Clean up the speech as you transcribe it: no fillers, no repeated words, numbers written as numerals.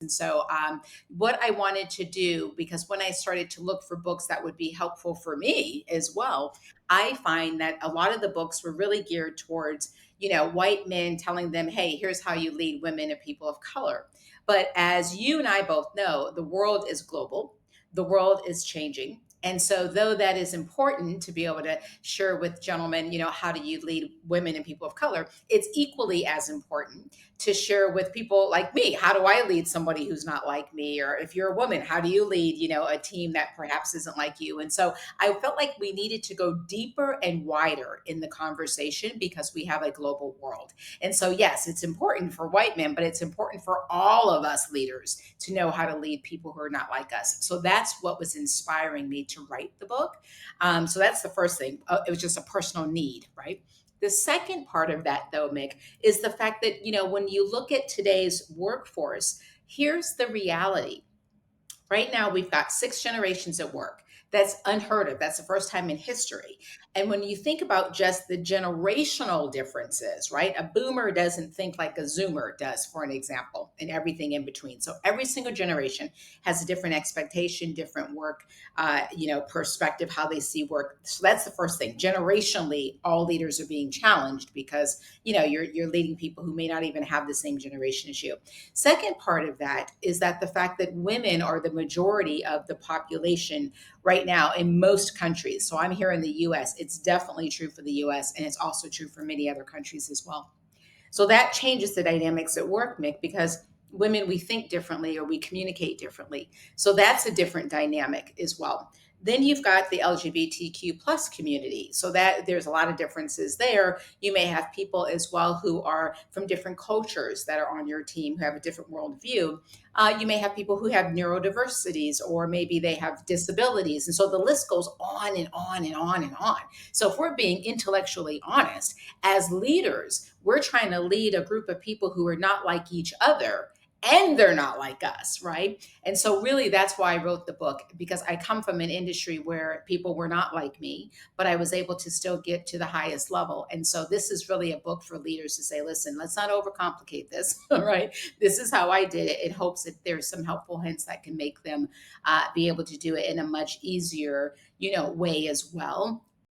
And so, what I wanted to do, because when I started to look for books that would be helpful for me as well, I find that a lot of the books were really geared towards, white men telling them, hey, here's how you lead women and people of color. But as you and I both know, the world is global, the world is changing. And so, though that is important to be able to share with gentlemen, how do you lead women and people of color, it's equally as important to share with people like me. How do I lead somebody who's not like me? Or if you're a woman, how do you lead, a team that perhaps isn't like you? And so I felt like we needed to go deeper and wider in the conversation because we have a global world. And so, yes, it's important for white men, but it's important for all of us leaders to know how to lead people who are not like us. So that's what was inspiring me to write the book. So that's the first thing. It was just a personal need, right? The second part of that, though, Mick, is the fact that, when you look at today's workforce, here's the reality. Right now, we've got six generations at work. That's unheard of. That's the first time in history. And when you think about just the generational differences, right? A boomer doesn't think like a zoomer does, for an example, and everything in between. So every single generation has a different expectation, different work, perspective, how they see work. So that's the first thing. Generationally, all leaders are being challenged because, you're leading people who may not even have the same generation as you. Second part of that is that the fact that women are the majority of the population right now in most countries. So I'm here in the US. It's definitely true for the US, and it's also true for many other countries as well. So that changes the dynamics at work, Mick, because women, we think differently or we communicate differently. So that's a different dynamic as well. Then you've got the LGBTQ plus community. So that there's a lot of differences there. You may have people as well who are from different cultures that are on your team who have a different worldview. You may have people who have neurodiversities, or maybe they have disabilities. And so the list goes on and on and on and on. So if we're being intellectually honest, as leaders, we're trying to lead a group of people who are not like each other, and they're not like us, right? And so, really, that's why I wrote the book, because I come from an industry where people were not like me, but I was able to still get to the highest level. And so, this is really a book for leaders to say, listen, let's not overcomplicate this, all right? This is how I did it in hopes that there's some helpful hints that can make them be able to do it in a much easier, way as well.